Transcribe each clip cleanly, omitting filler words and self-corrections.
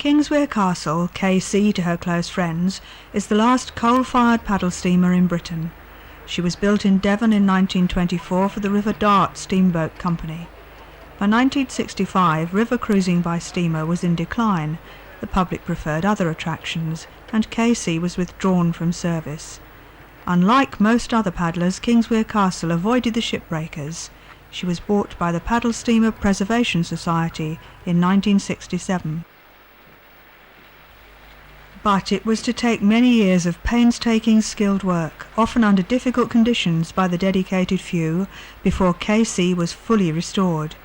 KINGSWEAR Castle, KC to her close friends, is the last coal-fired paddle steamer in Britain. She was built in Devon in 1924 for the River Dart Steamboat Company. By 1965, river cruising by steamer was in decline, the public preferred other attractions, and KC was withdrawn from service. Unlike most other paddlers, KINGSWEAR Castle avoided the shipbreakers. She was bought by the Paddle Steamer Preservation Society in 1967. But it was to take many years of painstaking skilled work, often under difficult conditions by the dedicated few, before KC was fully restored.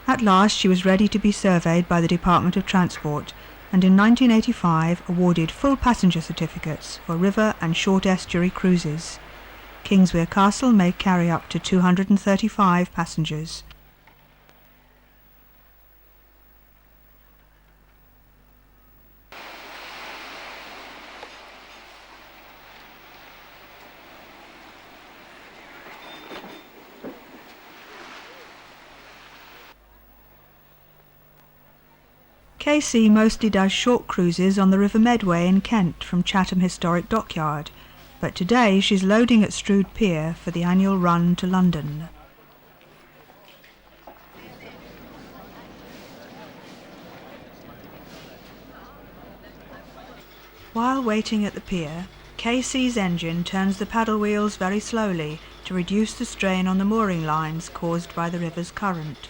At last she was ready to be surveyed by the Department of Transport, and in 1985 awarded full passenger certificates for river and short estuary cruises. KINGSWEAR Castle may carry up to 235 passengers. KC mostly does short cruises on the River Medway in Kent from Chatham Historic Dockyard, but today she's loading at Strood Pier for the annual run to London. While waiting at the pier, KC's engine turns the paddle wheels very slowly to reduce the strain on the mooring lines caused by the river's current.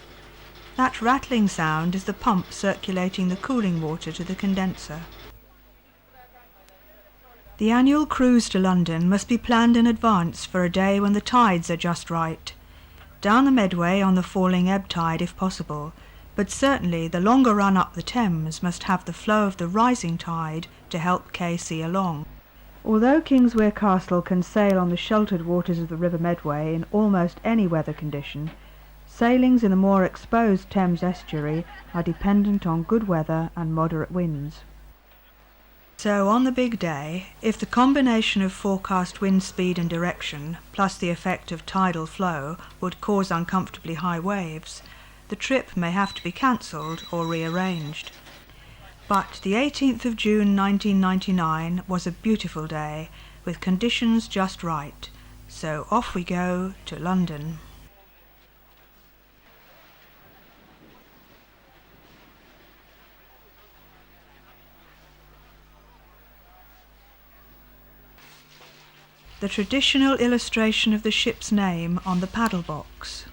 That rattling sound is the pump circulating the cooling water to the condenser. The annual cruise to London must be planned in advance for a day when the tides are just right. Down the Medway on the falling ebb tide if possible, but certainly the longer run up the Thames must have the flow of the rising tide to help KC along. Although KINGSWEAR Castle can sail on the sheltered waters of the River Medway in almost any weather condition, sailings in the more exposed Thames estuary are dependent on good weather and moderate winds. So on the big day, if the combination of forecast wind speed and direction, plus the effect of tidal flow, would cause uncomfortably high waves, the trip may have to be cancelled or rearranged. But the 18th of June 1999 was a beautiful day, with conditions just right, so off we go to London. The traditional illustration of the ship's name on the paddle box.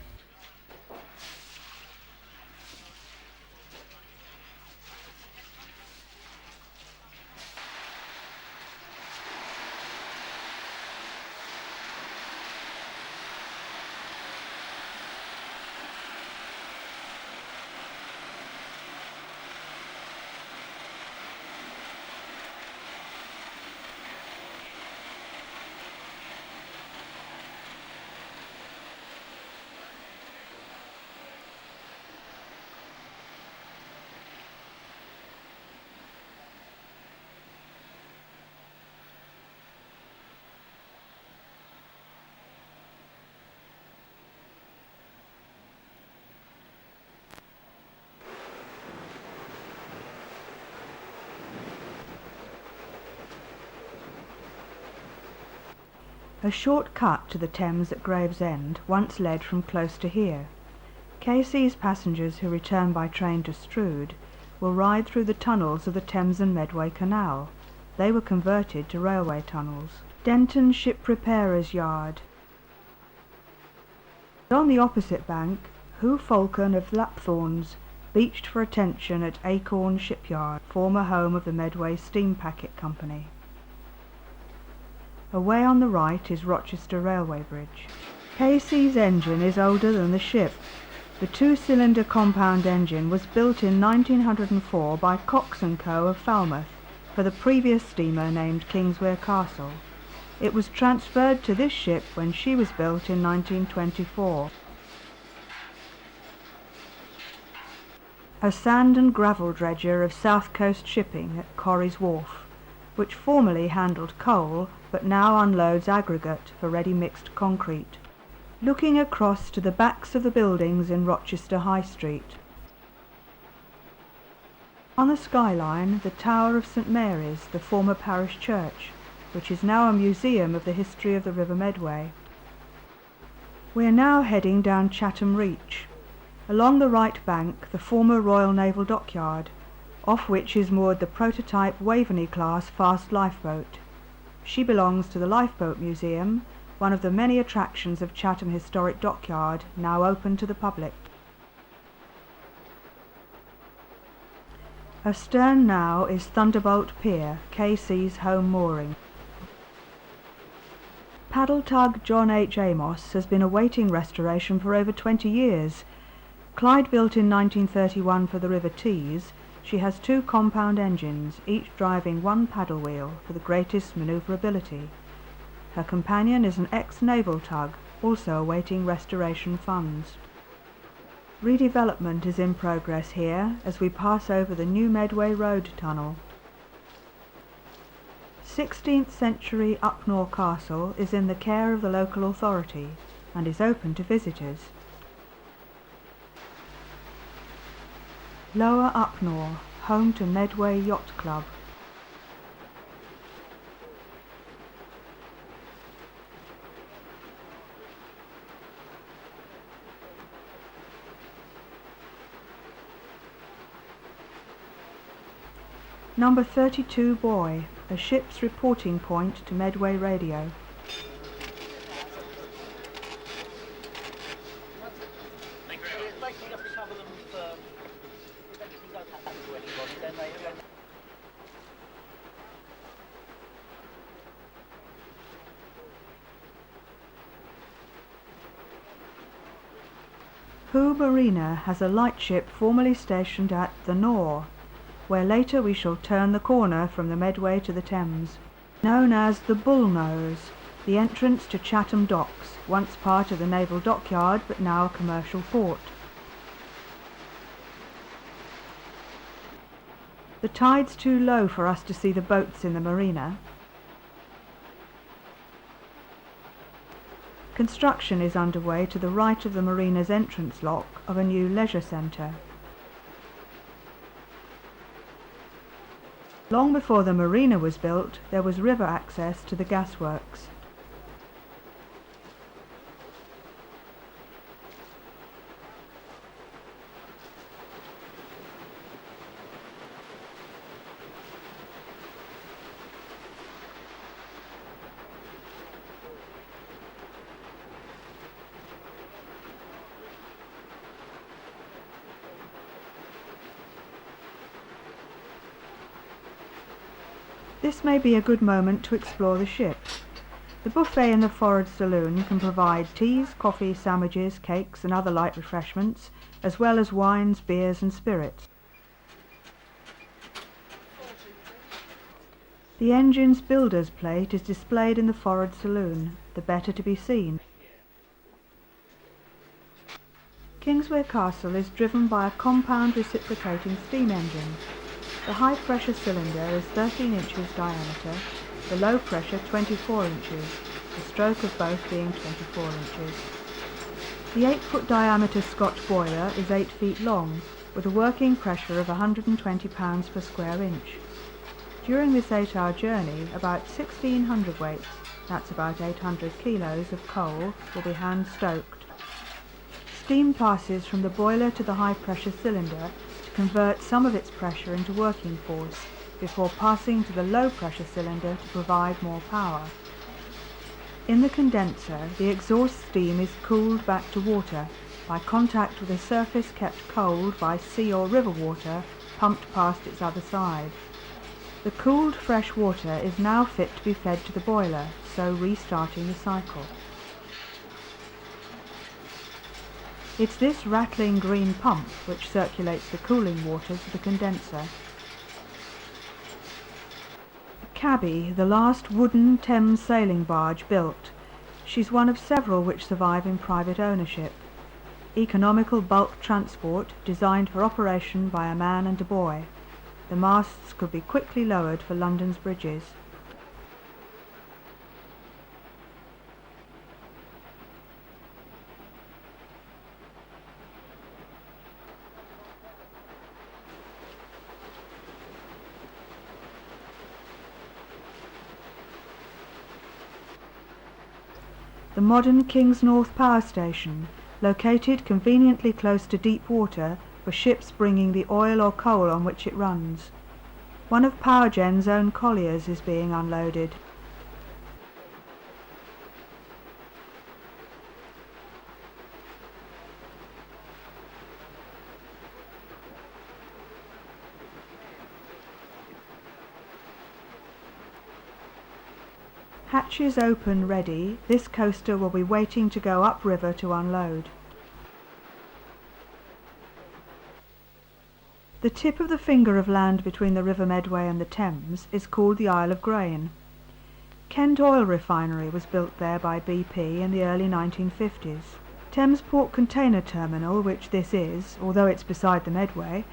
A short cut to the Thames at Gravesend once led from close to here. KC's passengers who return by train to Strood will ride through the tunnels of the Thames and Medway Canal. They were converted to railway tunnels. Denton Ship Repairers Yard. On the opposite bank, Hugh Falcon of Lapthorns beached for attention at Acorn Shipyard, former home of the Medway Steam Packet Company. Away on the right is Rochester Railway Bridge. KC's engine is older than the ship. The two-cylinder compound engine was built in 1904 by Cox & Co. of Falmouth for the previous steamer named KINGSWEAR Castle. It was transferred to this ship when she was built in 1924. A sand and gravel dredger of South Coast Shipping at Corrie's Wharf, which formerly handled coal but now unloads aggregate for ready-mixed concrete. Looking across to the backs of the buildings in Rochester High Street. On the skyline, the Tower of St Mary's, the former parish church, which is now a museum of the history of the River Medway. We are now heading down Chatham Reach. Along the right bank, the former Royal Naval Dockyard, off which is moored the prototype Waveney-class fast lifeboat. She belongs to the Lifeboat Museum, one of the many attractions of Chatham Historic Dockyard, now open to the public. Astern now is Thunderbolt Pier, KC's home mooring. Paddle tug John H. Amos has been awaiting restoration for over 20 years. Clyde built in 1931 for the River Thames, she has 2 compound engines, each driving 1 paddle wheel for the greatest manoeuvrability. Her companion is an ex-naval tug, also awaiting restoration funds. Redevelopment is in progress here as we pass over the new Medway Road tunnel. 16th century Upnor Castle is in the care of the local authority and is open to visitors. Lower Upnor, home to Medway Yacht Club. Number 32 Buoy, a ship's reporting point to Medway Radio. Hoo Marina has a lightship formerly stationed at the Nore, where later we shall turn the corner from the Medway to the Thames. Known as the Bull Nose, the entrance to Chatham Docks, once part of the naval dockyard but now a commercial port. The tide's too low for us to see the boats in the marina. Construction is underway to the right of the marina's entrance lock of a new leisure centre. Long before the marina was built, there was river access to the gasworks. This may be a good moment to explore the ship. The buffet in the forward saloon can provide teas, coffee, sandwiches, cakes and other light refreshments, as well as wines, beers and spirits. The engine's builder's plate is displayed in the forward saloon, the better to be seen. KINGSWEAR Castle is driven by a compound reciprocating steam engine. The high pressure cylinder is 13 inches diameter, the low pressure 24 inches, the stroke of both being 24 inches. The 8-foot diameter Scotch boiler is 8 feet long, with a working pressure of 120 pounds per square inch. During this 8-hour journey, about 16 hundredweights, that's about 800 kilos of coal, will be hand stoked. Steam passes from the boiler to the high pressure cylinder to convert some of its pressure into working force, before passing to the low pressure cylinder to provide more power. In the condenser, the exhaust steam is cooled back to water by contact with a surface kept cold by sea or river water pumped past its other side. The cooled fresh water is now fit to be fed to the boiler, so restarting the cycle. It's this rattling green pump which circulates the cooling water to the condenser. Cabby, the last wooden Thames sailing barge built. She's one of several which survive in private ownership. Economical bulk transport designed for operation by a man and a boy. The masts could be quickly lowered for London's bridges. the modern King's North Power Station, located conveniently close to deep water for ships bringing the oil or coal on which it runs. One of Powergen's own colliers is being unloaded. Hatches open ready, this coaster will be waiting to go upriver to unload. The tip of the finger of land between the River Medway and the Thames is called the Isle of Grain. Kent Oil Refinery was built there by BP in the early 1950s. Thames Port Container Terminal, which this is, although it's beside the Medway,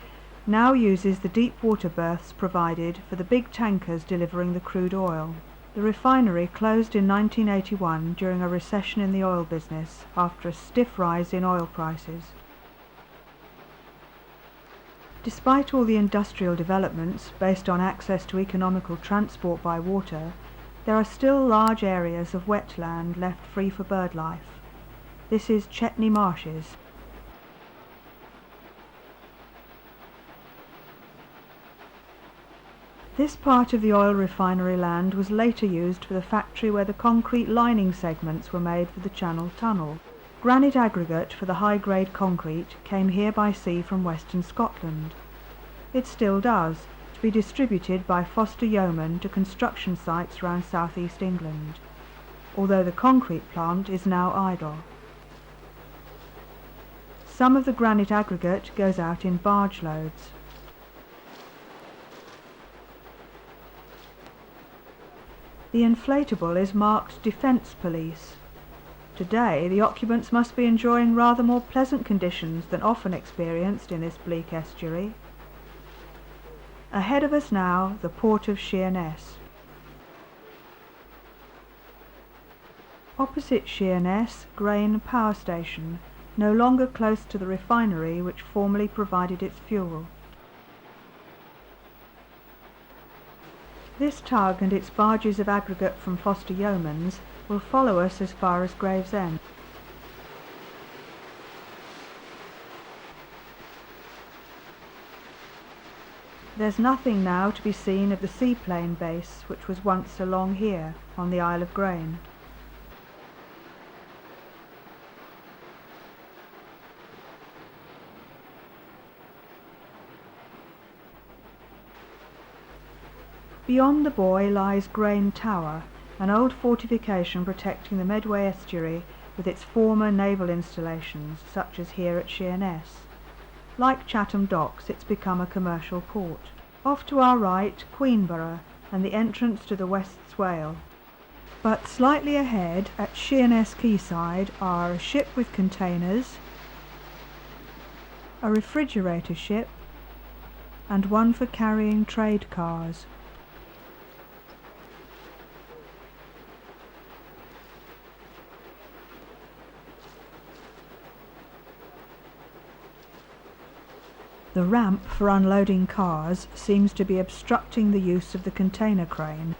now uses the deep water berths provided for the big tankers delivering the crude oil. The refinery closed in 1981 during a recession in the oil business after a stiff rise in oil prices. Despite all the industrial developments based on access to economical transport by water, there are still large areas of wetland left free for birdlife. This is Chetney Marshes. This part of the oil refinery land was later used for the factory where the concrete lining segments were made for the Channel Tunnel. Granite aggregate for the high-grade concrete came here by sea from western Scotland. It still does, to be distributed by Foster Yeoman to construction sites around southeast England, although the concrete plant is now idle. Some of the granite aggregate goes out in barge loads. The inflatable is marked Defence Police. Today the occupants must be enjoying rather more pleasant conditions than often experienced in this bleak estuary. Ahead of us now, the port of Sheerness. Opposite Sheerness, Grain Power Station, no longer close to the refinery which formerly provided its fuel. This tug and its barges of aggregate from Foster Yeoman's will follow us as far as Gravesend. There's nothing now to be seen of the seaplane base which was once along here on the Isle of Grain. Beyond the buoy lies Grain Tower, an old fortification protecting the Medway estuary with its former naval installations, such as here at Sheerness. Like Chatham docks, it's become a commercial port. Off to our right, Queenborough and the entrance to the West Swale. But slightly ahead, at Sheerness quayside, are a ship with containers, a refrigerator ship, and one for carrying trade cars. The ramp for unloading cars seems to be obstructing the use of the container crane.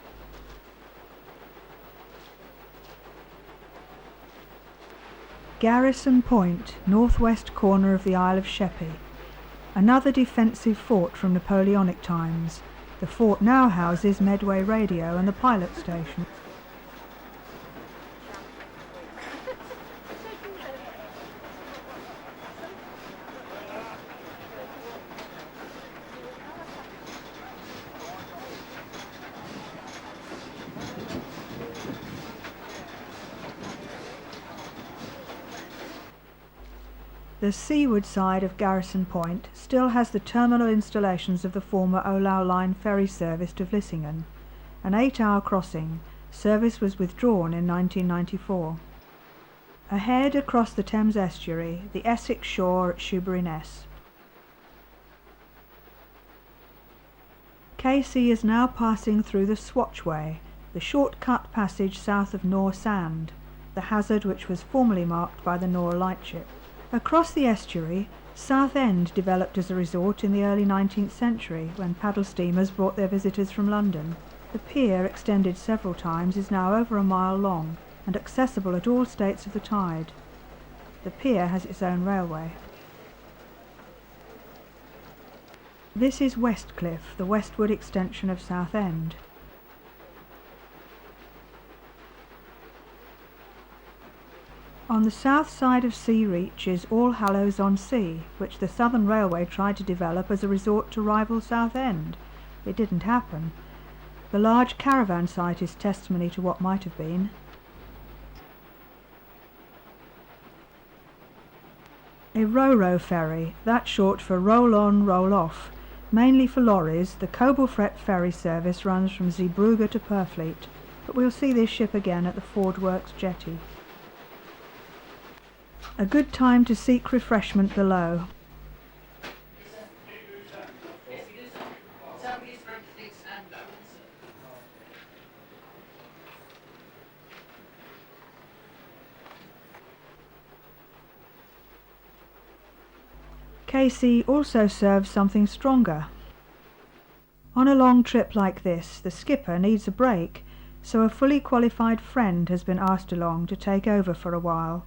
Garrison Point, northwest corner of the Isle of Sheppey. Another defensive fort from Napoleonic times. The fort now houses Medway Radio and the pilot station. The seaward side of Garrison Point still has the terminal installations of the former Olau Line ferry service to Vlissingen. An 8-hour crossing, service was withdrawn in 1994. Ahead across the Thames estuary, the Essex shore at Shoeburyness. KC is now passing through the Swatchway, the short-cut passage south of Nore Sand, the hazard which was formerly marked by the Nore lightship. Across the estuary, Southend developed as a resort in the early 19th century when paddle steamers brought their visitors from London. The pier, extended several times, is now over a mile long. and accessible at all states of the tide. The pier has its own railway. This is Westcliff, the westward extension of Southend. On the south side of Sea Reach is Allhallows-on-Sea, which the Southern Railway tried to develop as a resort to rival Southend. It didn't happen. The large caravan site is testimony to what might have been. A ro-ro ferry, that's short for roll on, roll off. Mainly for lorries, the Coblefret ferry service runs from Zeebrugge to Purfleet, but we'll see this ship again at the Ford Works jetty. A good time to seek refreshment below. KC also serves something stronger. On a long trip like this, the skipper needs a break, so a fully qualified friend has been asked along to take over for a while.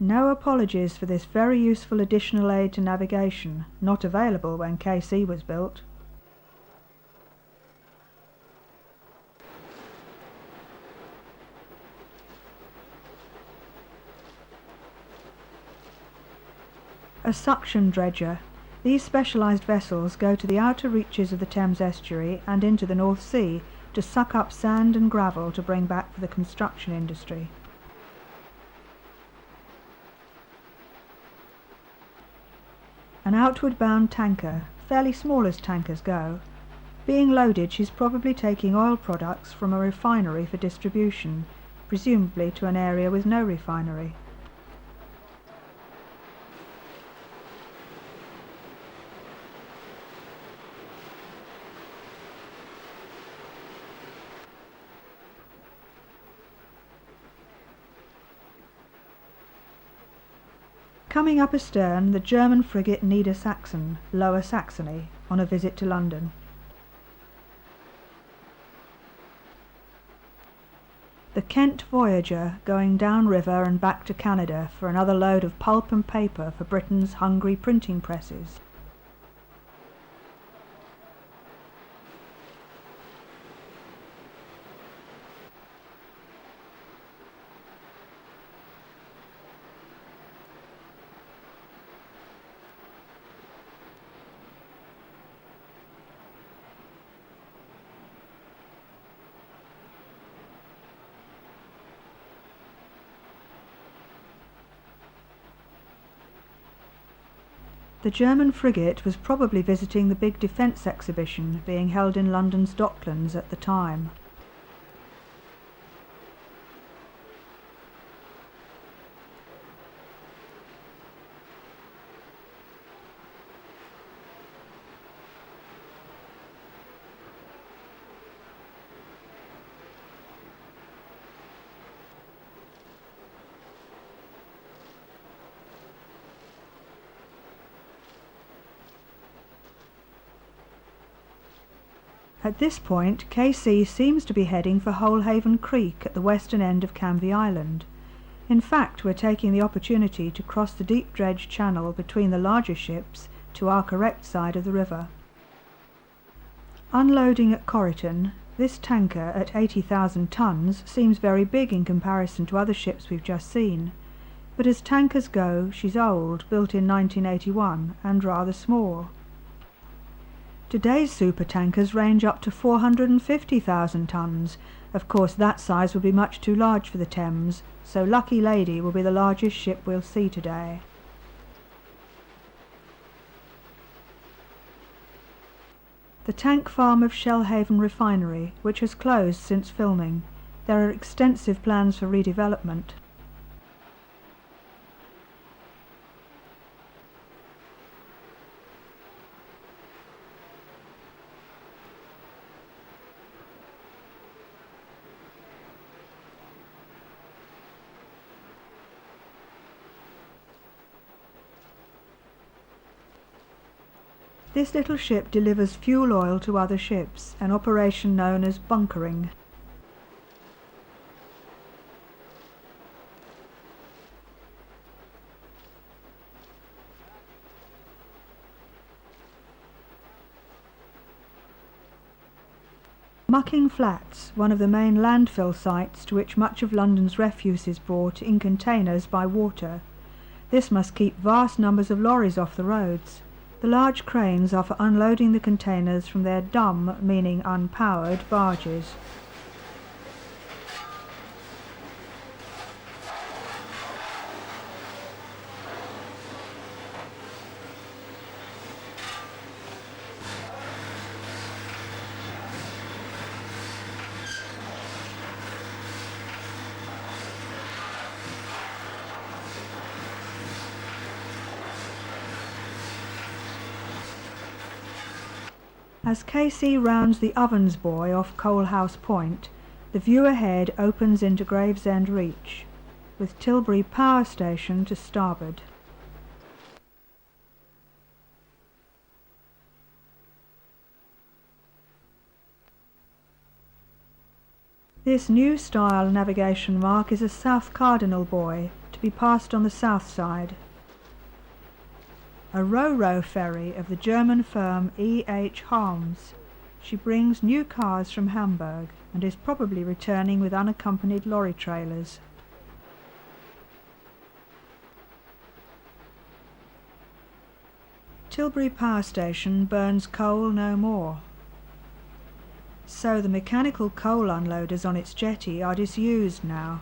No apologies for this very useful additional aid to navigation, not available when KC was built. A suction dredger. These specialised vessels go to the outer reaches of the Thames estuary and into the North Sea to suck up sand and gravel to bring back for the construction industry. An outward bound tanker, fairly small as tankers go. Being loaded, she's probably taking oil products from a refinery for distribution, presumably to an area with no refinery. Coming up astern, the German frigate Niedersachsen, Lower Saxony, on a visit to London. The Kent Voyager, going downriver and back to Canada for another load of pulp and paper for Britain's hungry printing presses. The German frigate was probably visiting the big defence exhibition being held in London's Docklands at the time. At this point, KC seems to be heading for Holehaven Creek at the western end of Canvey Island. In fact, we're taking the opportunity to cross the deep dredge channel between the larger ships to our correct side of the river. Unloading at Corriton, this tanker at 80,000 tons seems very big in comparison to other ships we've just seen, but as tankers go, she's old, built in 1981, and rather small. Today's supertankers range up to 450,000 tons. Of course that size would be much too large for the Thames, so Lucky Lady will be the largest ship we'll see today. The tank farm of Shellhaven Refinery, which has closed since filming. There are extensive plans for redevelopment. This little ship delivers fuel oil to other ships, an operation known as bunkering. Mucking Flats, one of the main landfill sites to which much of London's refuse is brought in containers by water. This must keep vast numbers of lorries off the roads. The large cranes are for unloading the containers from their dumb, meaning unpowered, barges. As Casey rounds the Ovens Buoy off Coalhouse Point, the view ahead opens into Gravesend Reach, with Tilbury Power Station to starboard. This new style navigation mark is a South Cardinal buoy, to be passed on the south side. A Ro-Ro ferry of the German firm E.H. Harms. She brings new cars from Hamburg and is probably returning with unaccompanied lorry trailers. Tilbury Power Station burns coal no more. So the mechanical coal unloaders on its jetty are disused now.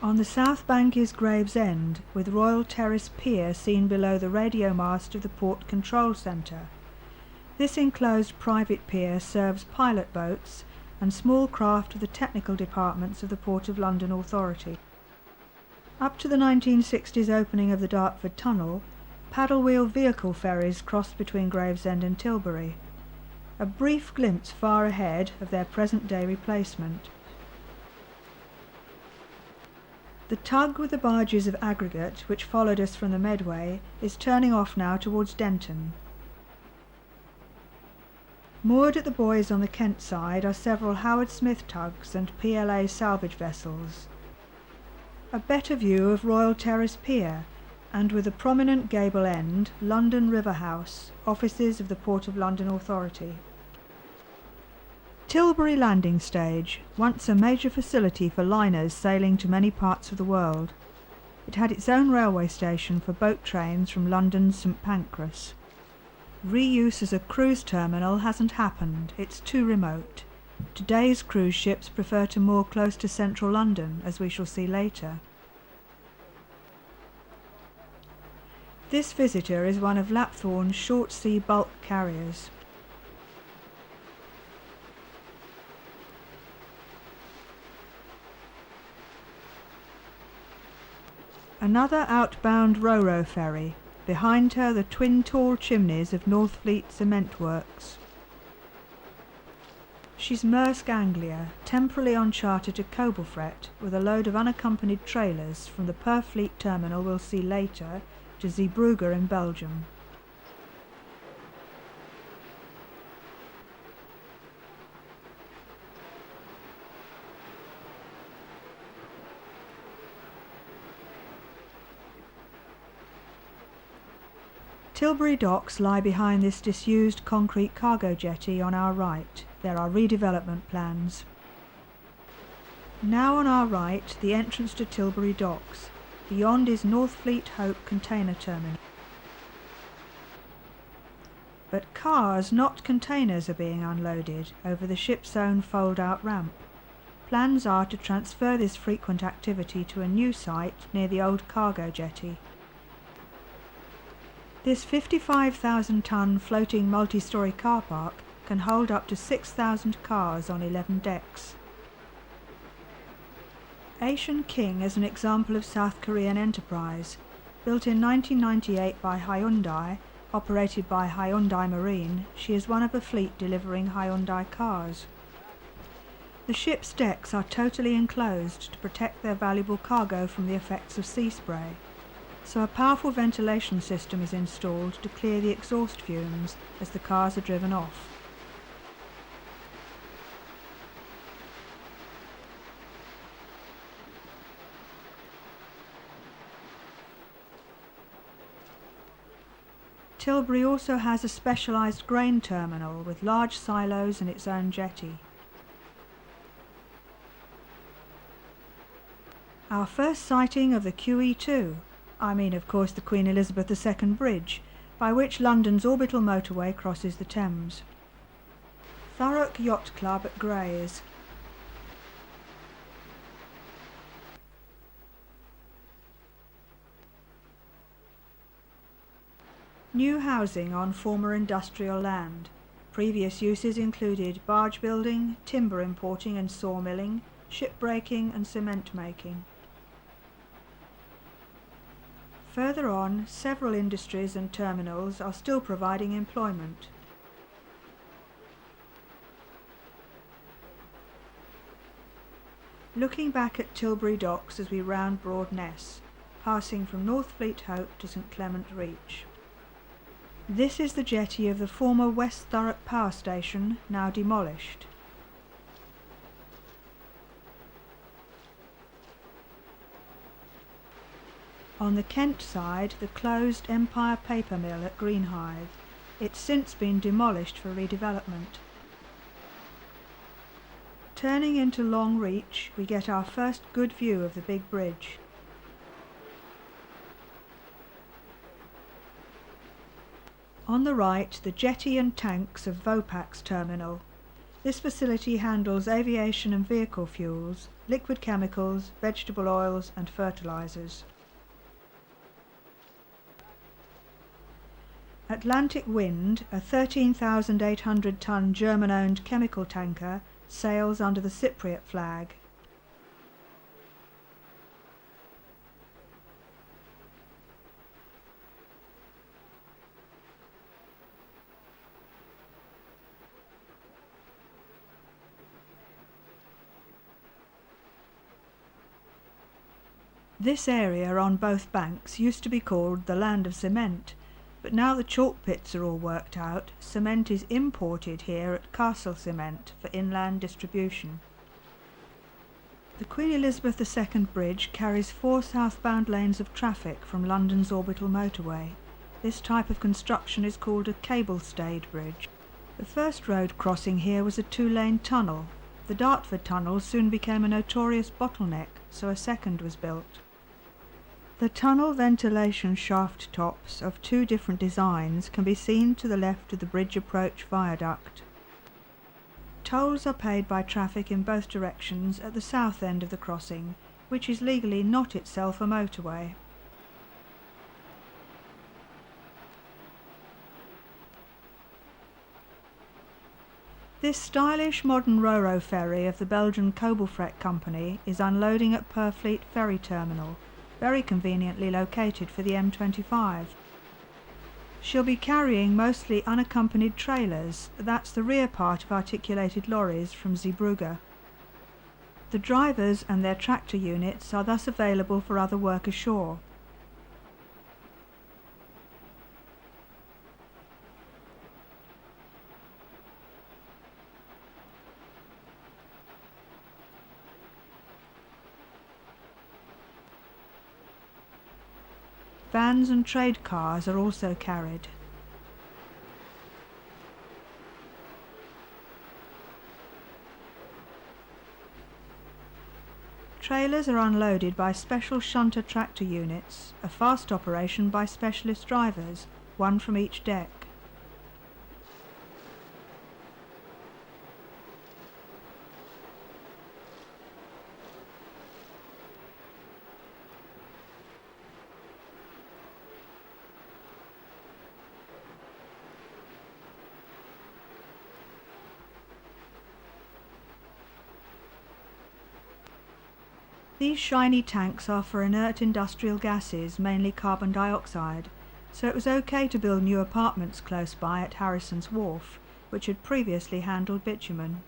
On the south bank is Gravesend, with Royal Terrace Pier seen below the radio mast of the Port Control Centre. This enclosed private pier serves pilot boats and small craft of the technical departments of the Port of London Authority. Up to the 1960s opening of the Dartford Tunnel, paddle-wheel vehicle ferries crossed between Gravesend and Tilbury. A brief glimpse far ahead of their present-day replacement. The tug with the barges of aggregate, which followed us from the Medway, is turning off now towards Denton. Moored at the buoys on the Kent side are several Howard Smith tugs and PLA salvage vessels. A better view of Royal Terrace Pier, and with a prominent gable end, London River House, offices of the Port of London Authority. Tilbury landing stage, once a major facility for liners sailing to many parts of the world. It had its own railway station for boat trains from London's St Pancras. Reuse as a cruise terminal hasn't happened, it's too remote. Today's cruise ships prefer to moor close to central London, as we shall see later. This visitor is one of Lapthorne's short sea bulk carriers. Another outbound Ro-Ro ferry, behind her the twin tall chimneys of Northfleet Cement Works. She's Maersk Anglia, temporarily on charter to Coblefret with a load of unaccompanied trailers from the Purfleet terminal we'll see later to Zeebrugge in Belgium. Tilbury docks lie behind this disused concrete cargo jetty on our right. There are redevelopment plans. Now on our right, the entrance to Tilbury docks. Beyond is Northfleet Hope Container Terminal. But cars, not containers, are being unloaded over the ship's own fold-out ramp. Plans are to transfer this frequent activity to a new site near the old cargo jetty. This 55,000-ton floating multi-storey car park can hold up to 6,000 cars on 11 decks. Asian King is an example of South Korean enterprise. Built in 1998 by Hyundai, operated by Hyundai Marine, she is one of a fleet delivering Hyundai cars. The ship's decks are totally enclosed to protect their valuable cargo from the effects of sea spray. so a powerful ventilation system is installed to clear the exhaust fumes as the cars are driven off. Tilbury also has a specialised grain terminal with large silos and its own jetty. Our first sighting of the QE2, I mean of course the Queen Elizabeth II Bridge, by which London's orbital motorway crosses the Thames. Thurrock Yacht Club at Grays. New housing on former industrial land. Previous uses included barge building, timber importing and sawmilling, shipbreaking and cement making. Further on, several industries and terminals are still providing employment. Looking back at Tilbury Docks as we round Broadness, passing from Northfleet Hope to St Clement Reach. This is the jetty of the former West Thurrock Power Station, now demolished. On the Kent side, the closed Empire Paper Mill at Greenhithe. It's since been demolished for redevelopment. Turning into Long Reach, we get our first good view of the big bridge. On the right, the jetty and tanks of Vopak's terminal. This facility handles aviation and vehicle fuels, liquid chemicals, vegetable oils and fertilisers. Atlantic Wind, a 13,800-ton German-owned chemical tanker, sails under the Cypriot flag. This area on both banks used to be called the Land of Cement, but now the chalk pits are all worked out, cement is imported here at Castle Cement for inland distribution. The Queen Elizabeth II Bridge carries 4 southbound lanes of traffic from London's orbital motorway. This type of construction is called a cable-stayed bridge. The first road crossing here was a 2-lane tunnel. The Dartford tunnel soon became a notorious bottleneck, so a second was built. The tunnel ventilation shaft tops of 2 different designs can be seen to the left of the bridge approach viaduct. Tolls are paid by traffic in both directions at the south end of the crossing, which is legally not itself a motorway. This stylish modern ro-ro ferry of the Belgian Kobelfret Company is unloading at Purfleet Ferry Terminal, very conveniently located for the M25. She'll be carrying mostly unaccompanied trailers, that's the rear part of articulated lorries from Zeebrugge. The drivers and their tractor units are thus available for other work ashore. Vans and trade cars are also carried. Trailers are unloaded by special shunter tractor units, a fast operation by specialist drivers, one from each deck. These shiny tanks are for inert industrial gases, mainly carbon dioxide, so it was okay to build new apartments close by at Harrison's Wharf, which had previously handled bitumen.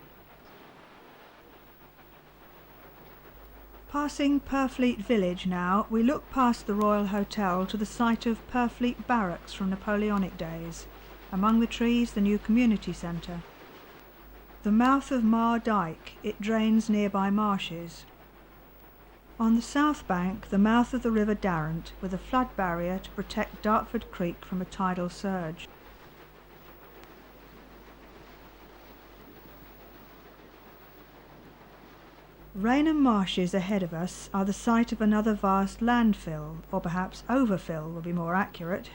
Passing Purfleet village now, we look past the Royal Hotel to the site of Purfleet Barracks from Napoleonic days. Among the trees, the new community centre. The mouth of Mar Dyke, it drains nearby marshes. On the south bank, the mouth of the River Darrant, with a flood barrier to protect Dartford Creek from a tidal surge. Rainham Marshes ahead of us are the site of another vast landfill, or perhaps overfill will be more accurate.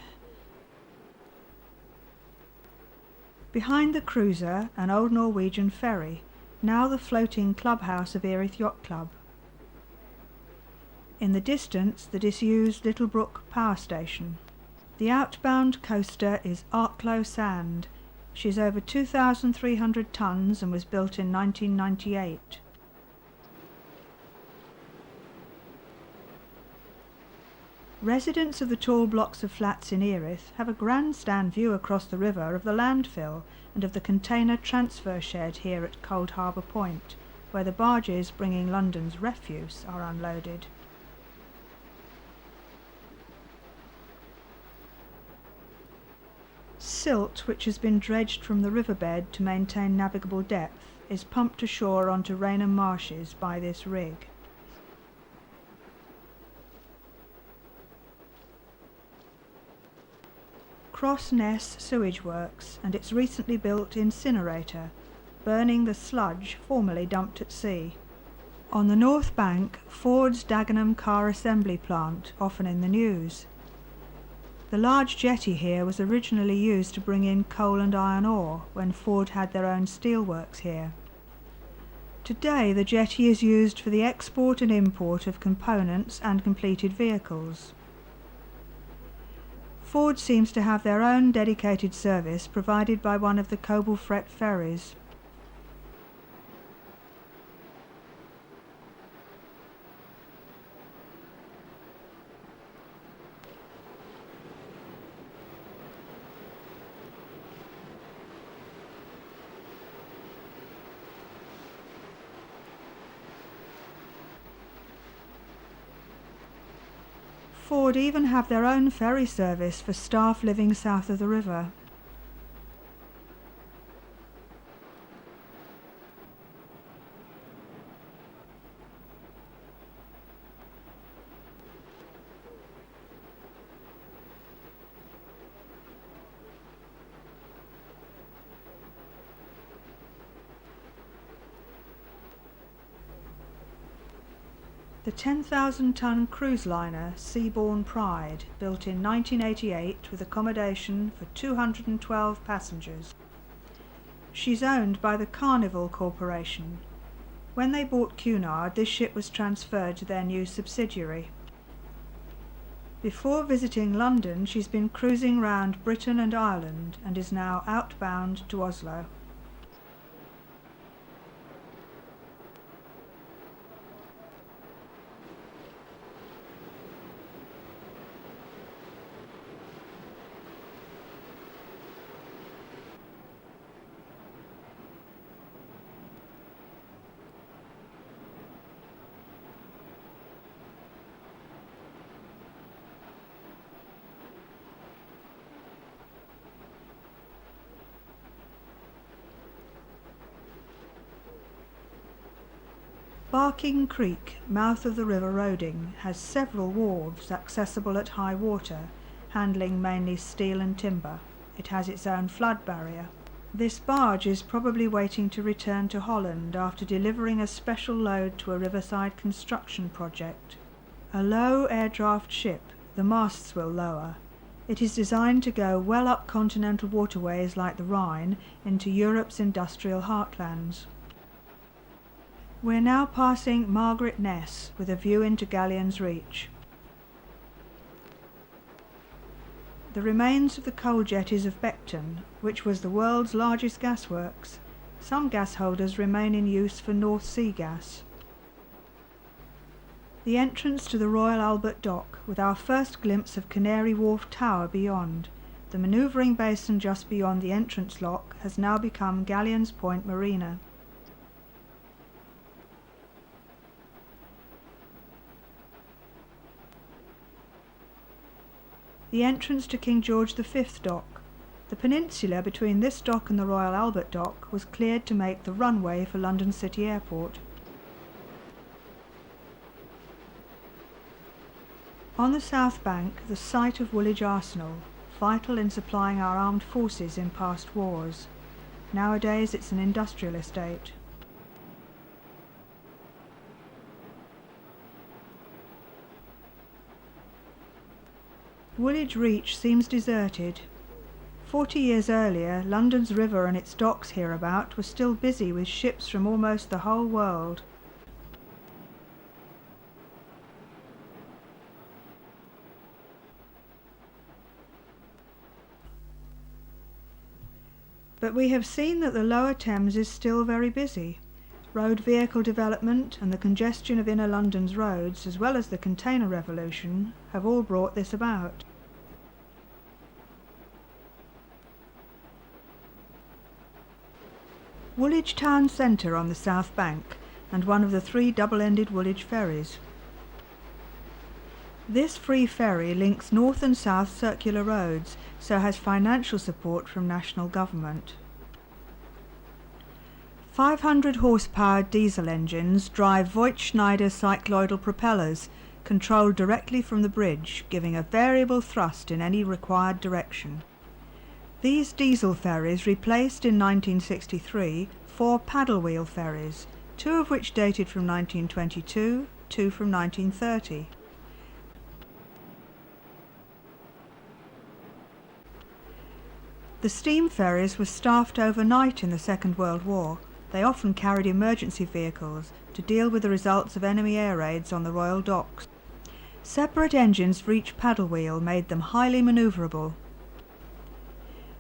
Behind the cruiser, an old Norwegian ferry, now the floating clubhouse of Erith Yacht Club. In the distance, the disused Littlebrook Power Station. The outbound coaster is Arklow Sand. She's over 2,300 tonnes and was built in 1998. Residents of the tall blocks of flats in Erith have a grandstand view across the river of the landfill and of the container transfer shed here at Cold Harbour Point, where the barges bringing London's refuse are unloaded. Silt, which has been dredged from the riverbed to maintain navigable depth, is pumped ashore onto Rainham Marshes by this rig. Cross Ness Sewage Works and its recently built incinerator, burning the sludge formerly dumped at sea. On the north bank, Ford's Dagenham car assembly plant, often in the news. The large jetty here was originally used to bring in coal and iron ore when Ford had their own steelworks here. Today the jetty is used for the export and import of components and completed vehicles. Ford seems to have their own dedicated service provided by one of the Coble-Fret ferries. Ford even have their own ferry service for staff living south of the river. The 10,000-ton cruise liner Seabourn Pride, built in 1988 with accommodation for 212 passengers. She's owned by the Carnival Corporation. When they bought Cunard, this ship was transferred to their new subsidiary. Before visiting London, she's been cruising round Britain and Ireland and is now outbound to Oslo. Barking Creek, mouth of the River Roding, has several wharves accessible at high water, handling mainly steel and timber. It has its own flood barrier. This barge is probably waiting to return to Holland after delivering a special load to a riverside construction project. A low air-draft ship, the masts will lower. It is designed to go well up continental waterways like the Rhine into Europe's industrial heartlands. We're now passing Margaret Ness with a view into Galleon's Reach. The remains of the coal jetties of Beckton, which was the world's largest gasworks. Some gas holders remain in use for North Sea gas. The entrance to the Royal Albert Dock, with our first glimpse of Canary Wharf Tower beyond. The manoeuvring basin just beyond the entrance lock has now become Galleon's Point Marina. the entrance to King George V Dock. The peninsula between this dock and the Royal Albert Dock was cleared to make the runway for London City Airport. On the south bank, the site of Woolwich Arsenal, vital in supplying our armed forces in past wars. Nowadays it's an industrial estate. Woolwich Reach seems deserted. 40 years earlier, London's river and its docks hereabout were still busy with ships from almost the whole world. But we have seen that the lower Thames is still very busy. Road vehicle development and the congestion of inner London's roads, as well as the container revolution, have all brought this about. Woolwich town centre on the south bank, and one of the 3 double-ended Woolwich ferries. This free ferry links north and south circular roads, so has financial support from national government. 500 horsepower diesel engines drive Voigt-Schneider cycloidal propellers, controlled directly from the bridge, giving a variable thrust in any required direction. These diesel ferries replaced in 1963 4 paddle wheel ferries, 2 of which dated from 1922, 2 from 1930. The steam ferries were staffed overnight in the Second World War. They often carried emergency vehicles to deal with the results of enemy air raids on the Royal Docks. Separate engines for each paddle wheel made them highly manoeuvrable.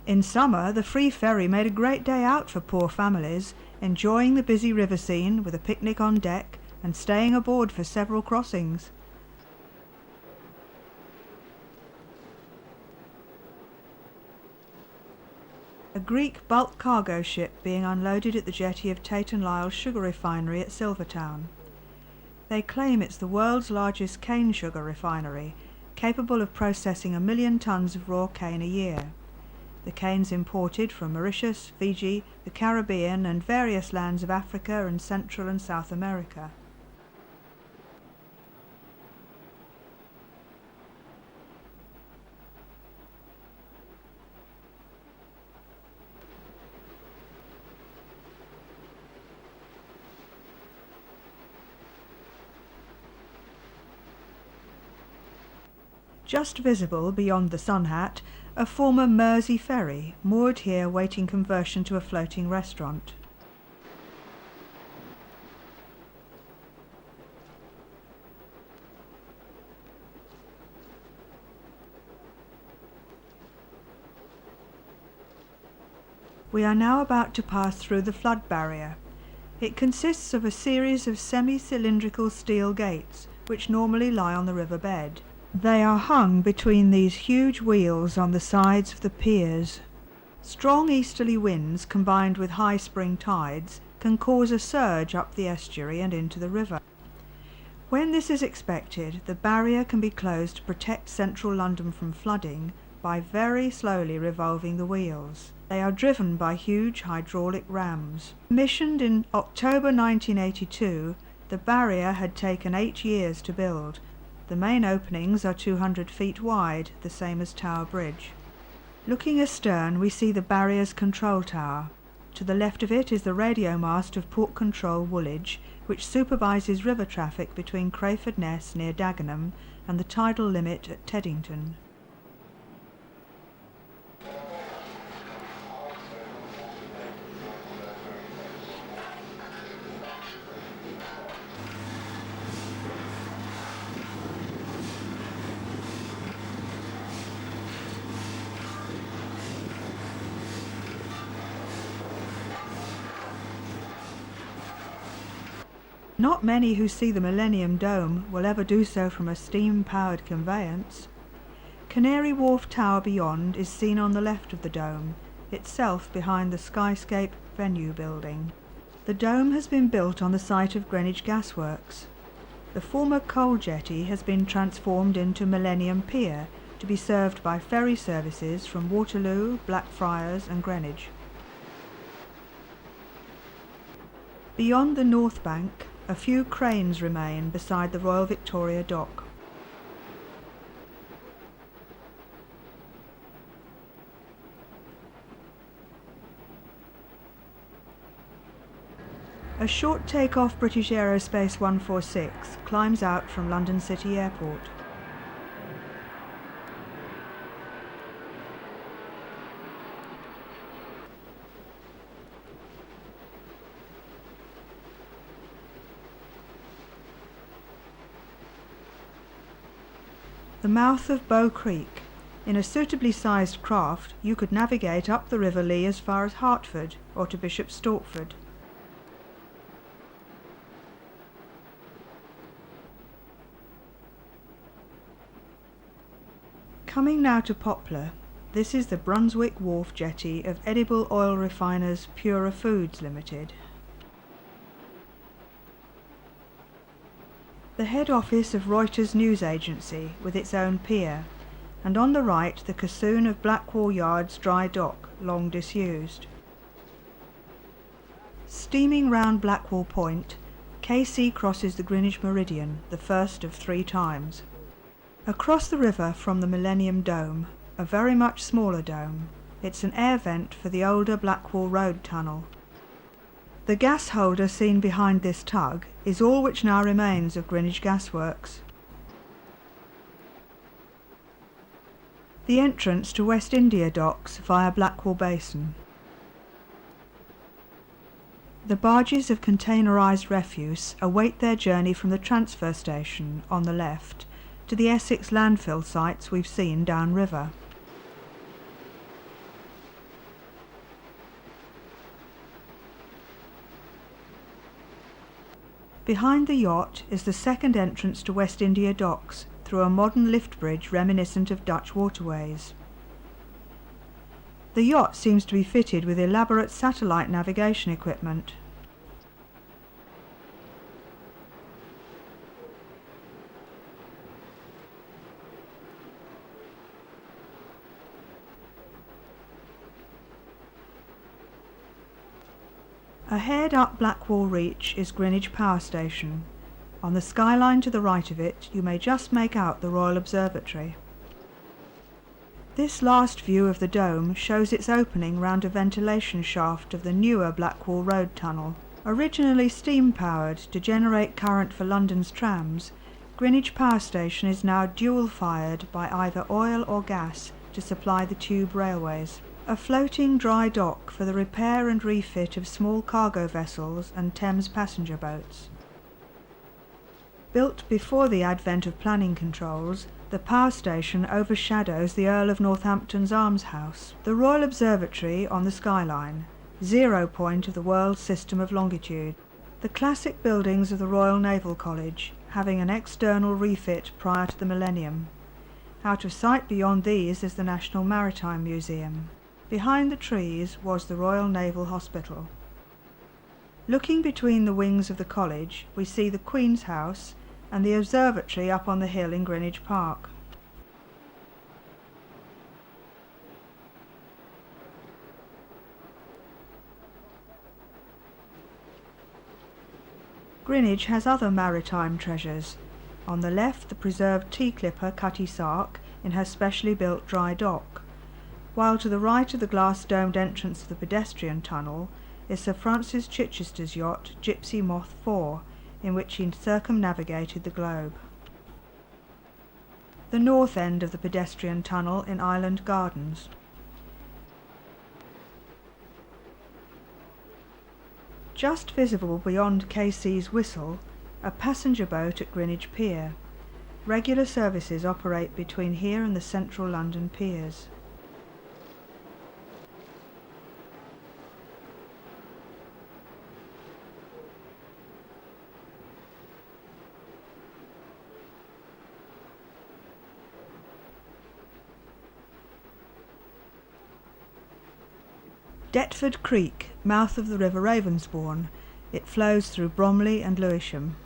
In summer, the free ferry made a great day out for poor families, enjoying the busy river scene with a picnic on deck and staying aboard for several crossings. A Greek bulk cargo ship being unloaded at the jetty of Tate & Lyle's sugar refinery at Silvertown. They claim it's the world's largest cane sugar refinery, capable of processing 1 million tonnes of raw cane a year. The cane's imported from Mauritius, Fiji, the Caribbean and various lands of Africa and Central and South America. Just visible beyond the Sun Hat, a former Mersey ferry, moored here waiting conversion to a floating restaurant. We are now about to pass through the flood barrier. It consists of a series of semi-cylindrical steel gates, which normally lie on the river bed. They are hung between these huge wheels on the sides of the piers. Strong easterly winds combined with high spring tides can cause a surge up the estuary and into the river. When this is expected, the barrier can be closed to protect central London from flooding by very slowly revolving the wheels. They are driven by huge hydraulic rams. Commissioned in October 1982, the barrier had taken 8 years to build. The main openings are 200 feet wide, the same as Tower Bridge. Looking astern, we see the barrier's control tower. To the left of it is the radio mast of Port Control Woolwich, which supervises river traffic between Crayford Ness near Dagenham and the tidal limit at Teddington. Not many who see the Millennium Dome will ever do so from a steam-powered conveyance. Canary Wharf Tower beyond is seen on the left of the dome, itself behind the Skyscape venue building. The dome has been built on the site of Greenwich Gasworks. The former coal jetty has been transformed into Millennium Pier to be served by ferry services from Waterloo, Blackfriars and Greenwich. Beyond the north bank, a few cranes remain beside the Royal Victoria Dock. A short take-off British Aerospace 146 climbs out from London City Airport. The mouth of Bow Creek. In a suitably sized craft, you could navigate up the River Lee as far as Hertford or to Bishop Stortford. Coming now to Poplar, this is the Brunswick Wharf jetty of edible oil refiners Pura Foods Limited. The head office of Reuters news agency with its own pier, and on the right the casoon of Blackwall Yard's dry dock, long disused. Steaming round Blackwall Point, KC crosses the Greenwich Meridian, the first of 3 times. Across the river from the Millennium Dome, a very much smaller dome, it's an air vent for the older Blackwall Road tunnel. The gas holder seen behind this tug is all which now remains of Greenwich Gasworks. The entrance to West India Docks via Blackwall Basin. The barges of containerised refuse await their journey from the transfer station on the left to the Essex landfill sites we've seen downriver. Behind the yacht is the second entrance to West India Docks through a modern lift bridge reminiscent of Dutch waterways. The yacht seems to be fitted with elaborate satellite navigation equipment. Ahead up Blackwall Reach is Greenwich Power Station. On the skyline to the right of it you may just make out the Royal Observatory. This last view of the dome shows its opening round a ventilation shaft of the newer Blackwall Road tunnel. Originally steam-powered to generate current for London's trams, Greenwich Power Station is now dual-fired by either oil or gas to supply the tube railways. A floating dry dock for the repair and refit of small cargo vessels and Thames passenger boats. Built before the advent of planning controls, the power station overshadows the Earl of Northampton's almshouse, the Royal Observatory on the skyline, 0 point of the world's system of longitude. The classic buildings of the Royal Naval College, having an external refit prior to the millennium. Out of sight beyond these is the National Maritime Museum. Behind the trees was the Royal Naval Hospital. Looking between the wings of the college, we see the Queen's House and the observatory up on the hill in Greenwich Park. Greenwich has other maritime treasures. On the left, the preserved tea clipper Cutty Sark in her specially built dry dock, while to the right of the glass-domed entrance of the pedestrian tunnel is Sir Francis Chichester's yacht Gypsy Moth 4, in which he circumnavigated the globe. The north end of the pedestrian tunnel in Island Gardens. Just visible beyond KC's whistle, a passenger boat at Greenwich Pier. Regular services operate between here and the central London piers. Deptford Creek, mouth of the River Ravensbourne. It flows through Bromley and Lewisham.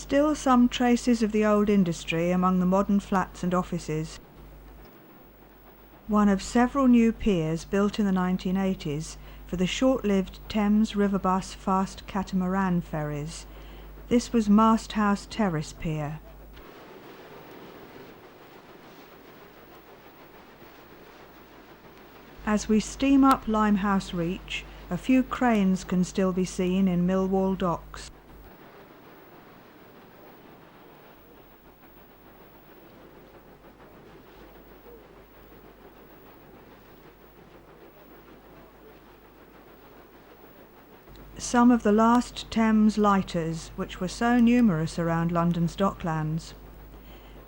Still some traces of the old industry among the modern flats and offices. One of several new piers built in the 1980s for the short-lived Thames Riverbus fast catamaran ferries. This was Mast House Terrace Pier. As we steam up Limehouse Reach, a few cranes can still be seen in Millwall docks. Some of the last Thames lighters, which were so numerous around London's Docklands.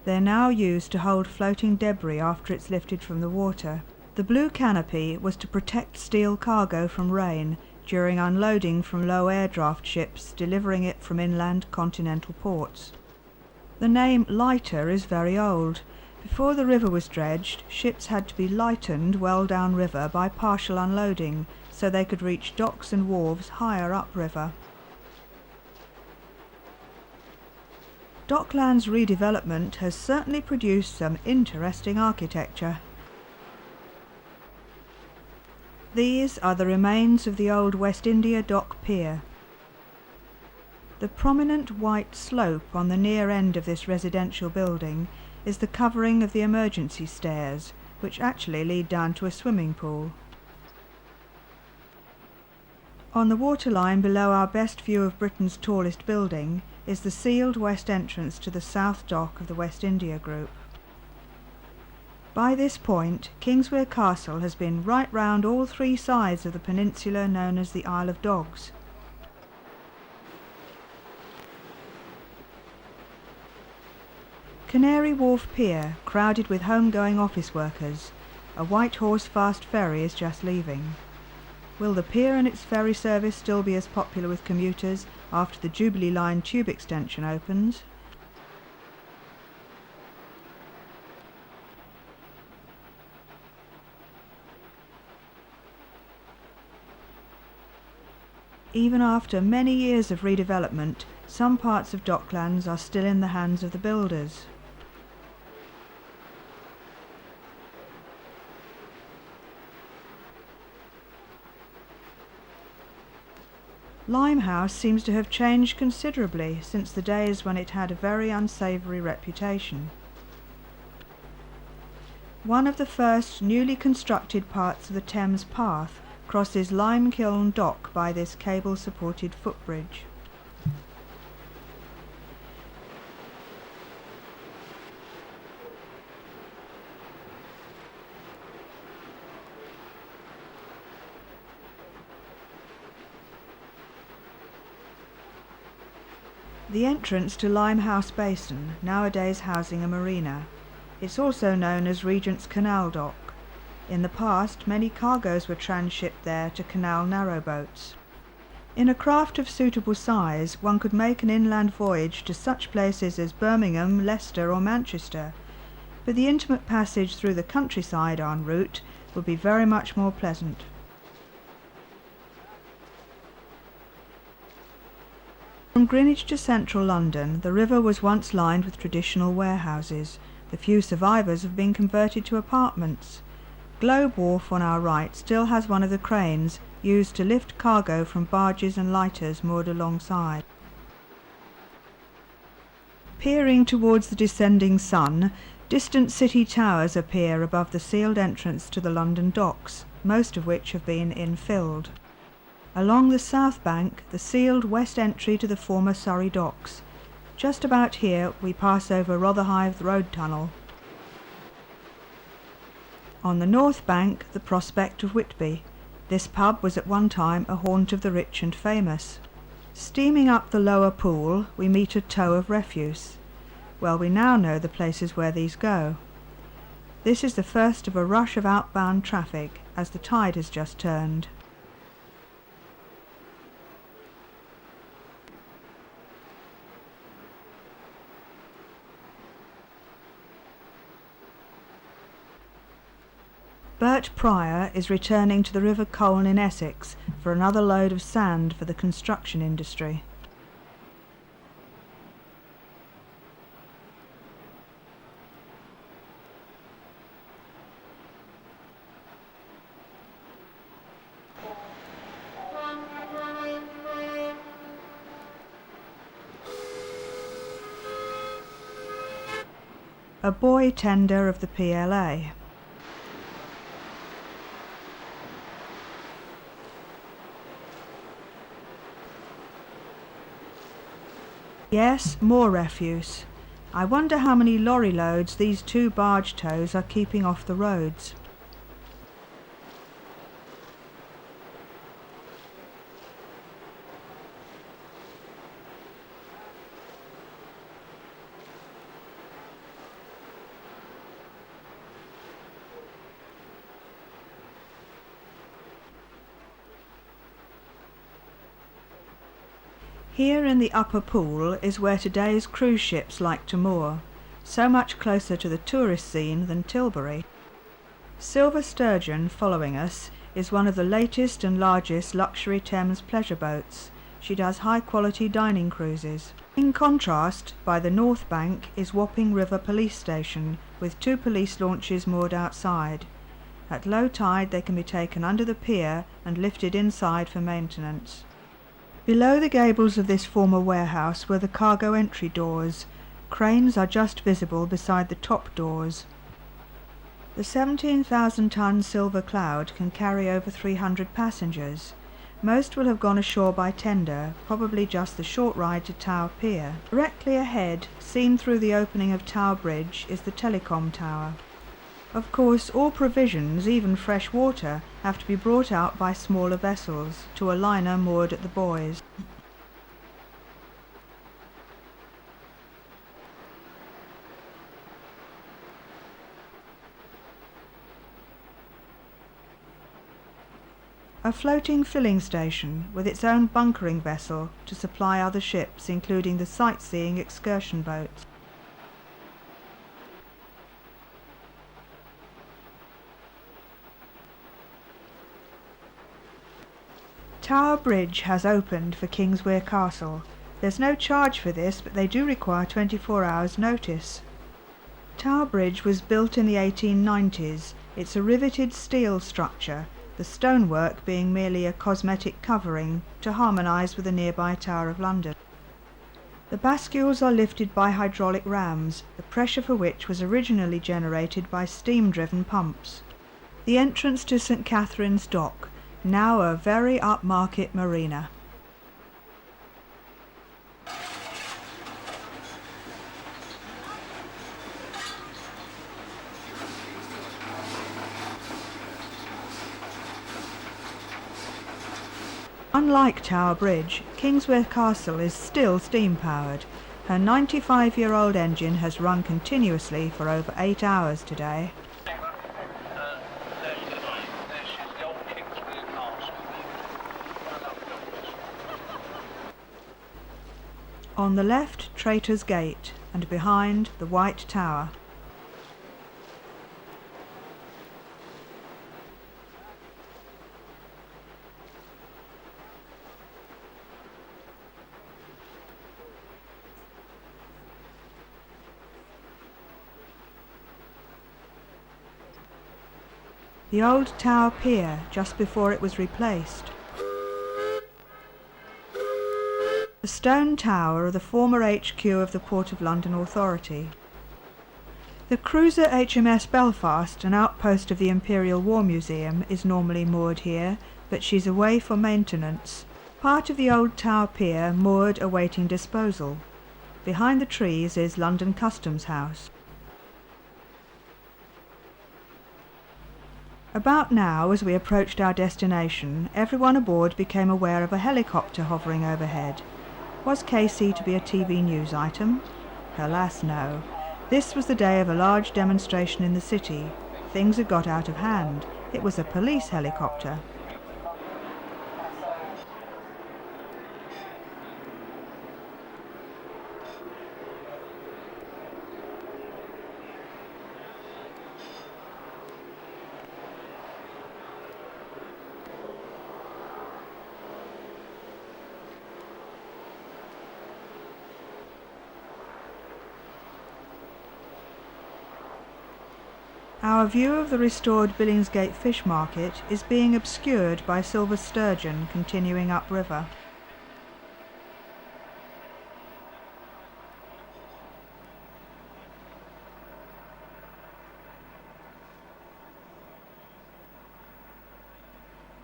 They're now used to hold floating debris after it's lifted from the water. The blue canopy was to protect steel cargo from rain during unloading from low air draft ships delivering it from inland continental ports. The name lighter is very old. Before the river was dredged, ships had to be lightened well downriver by partial unloading, so they could reach docks and wharves higher upriver. Docklands redevelopment has certainly produced some interesting architecture. These are the remains of the old West India Dock Pier. The prominent white slope on the near end of this residential building is the covering of the emergency stairs, which actually lead down to a swimming pool. On the waterline below our best view of Britain's tallest building is the sealed west entrance to the south dock of the West India Group. By this point, KINGSWEAR Castle has been right round all three sides of the peninsula known as the Isle of Dogs. Canary Wharf Pier, crowded with home-going office workers. A White Horse fast ferry is just leaving. Will the pier and its ferry service still be as popular with commuters after the Jubilee Line tube extension opens? Even after many years of redevelopment, some parts of Docklands are still in the hands of the builders. Limehouse seems to have changed considerably since the days when it had a very unsavoury reputation. One of the first newly constructed parts of the Thames Path crosses Limekiln Dock by this cable-supported footbridge. The entrance to Limehouse Basin, nowadays housing a marina. It's also known as Regent's Canal Dock. In the past, many cargoes were transshipped there to canal narrowboats. In a craft of suitable size, one could make an inland voyage to such places as Birmingham, Leicester or Manchester, but the intimate passage through the countryside en route would be very much more pleasant. From Greenwich to central London, the river was once lined with traditional warehouses. The few survivors have been converted to apartments. Globe Wharf on our right still has one of the cranes used to lift cargo from barges and lighters moored alongside. Peering towards the descending sun, distant city towers appear above the sealed entrance to the London docks, most of which have been infilled. Along the south bank, the sealed west entry to the former Surrey docks. Just about here we pass over Rotherhithe Road Tunnel. On the north bank, the prospect of Whitby. This pub was at one time a haunt of the rich and famous. Steaming up the lower pool, we meet a tow of refuse. Well, we now know the places where these go. This is the first of a rush of outbound traffic, as the tide has just turned. Bert Pryor is returning to the River Colne in Essex for another load of sand for the construction industry. a buoy tender of the PLA. Yes, more refuse. I wonder how many lorry loads these two barge tows are keeping off the roads. Here in the upper pool is where today's cruise ships like to moor, so much closer to the tourist scene than Tilbury. Silver Sturgeon, following us, is one of the latest and largest luxury Thames pleasure boats. She does high-quality dining cruises. In contrast, by the north bank is Wapping River Police Station, with 2 police launches moored outside. At low tide they can be taken under the pier and lifted inside for maintenance. Below the gables of this former warehouse were the cargo entry doors. Cranes are just visible beside the top doors. The 17,000-ton Silver Cloud can carry over 300 passengers. Most will have gone ashore by tender, probably just the short ride to Tower Pier. Directly ahead, seen through the opening of Tower Bridge, is the telecom tower. Of course, all provisions, even fresh water, have to be brought out by smaller vessels to a liner moored at the buoys. A floating filling station with its own bunkering vessel to supply other ships, including the sightseeing excursion boats. Tower Bridge has opened for KINGSWEAR Castle. There's no charge for this, but they do require 24 hours notice. Tower Bridge was built in the 1890s. It's a riveted steel structure, the stonework being merely a cosmetic covering to harmonise with the nearby Tower of London. The bascules are lifted by hydraulic rams, the pressure for which was originally generated by steam-driven pumps. The entrance to St Catherine's Dock, now a very upmarket marina. Unlike Tower Bridge, KINGSWEAR Castle is still steam-powered. Her 95-year-old engine has run continuously for over 8 hours today. On the left, Traitor's Gate, and behind, the White Tower. The old Tower Pier, just before it was replaced. The stone tower of the former HQ of the Port of London Authority. The cruiser HMS Belfast, an outpost of the Imperial War Museum, is normally moored here, but she's away for maintenance. Part of the old Tower Pier moored awaiting disposal. Behind the trees is London Customs House. About now, as we approached our destination, everyone aboard became aware of a helicopter hovering overhead. Was Casey to be a TV news item? Alas, no. This was the day of a large demonstration in the city. Things had got out of hand. It was a police helicopter. Our view of the restored Billingsgate Fish Market is being obscured by Silver Sturgeon continuing upriver.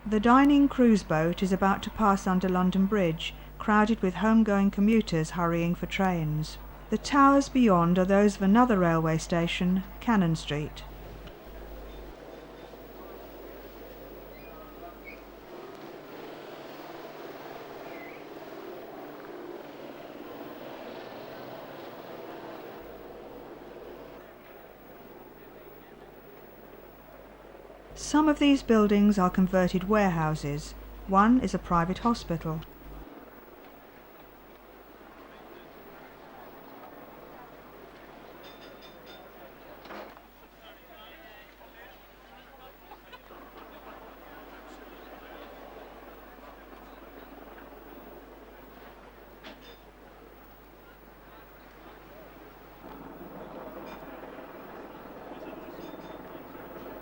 The dining cruise boat is about to pass under London Bridge, crowded with home-going commuters hurrying for trains. The towers beyond are those of another railway station, Cannon Street. Some of these buildings are converted warehouses. One is a private hospital.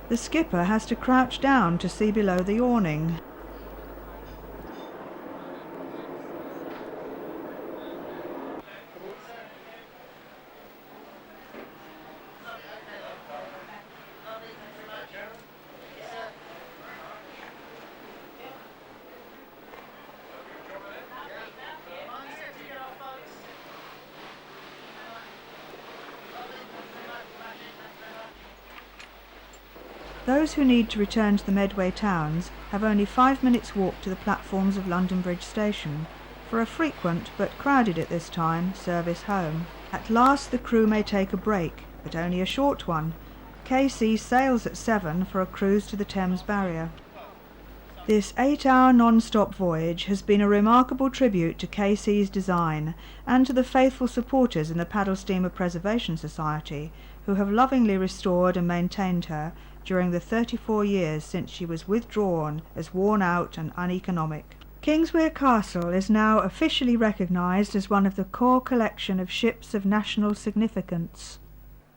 The skipper has to crouch down to see below the awning. Those who need to return to the Medway towns have only 5 minutes' walk to the platforms of London Bridge Station for a frequent, but crowded at this time, service home. At last the crew may take a break, but only a short one. KC sails at 7 for a cruise to the Thames Barrier. This 8-hour non-stop voyage has been a remarkable tribute to KC's design and to the faithful supporters in the Paddle Steamer Preservation Society, who have lovingly restored and maintained her during the 34 years since she was withdrawn as worn out and uneconomic. KINGSWEAR Castle is now officially recognised as one of the core collection of ships of national significance.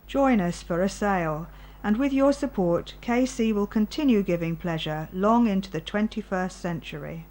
Join us for a sail, and with your support KC will continue giving pleasure long into the 21st century.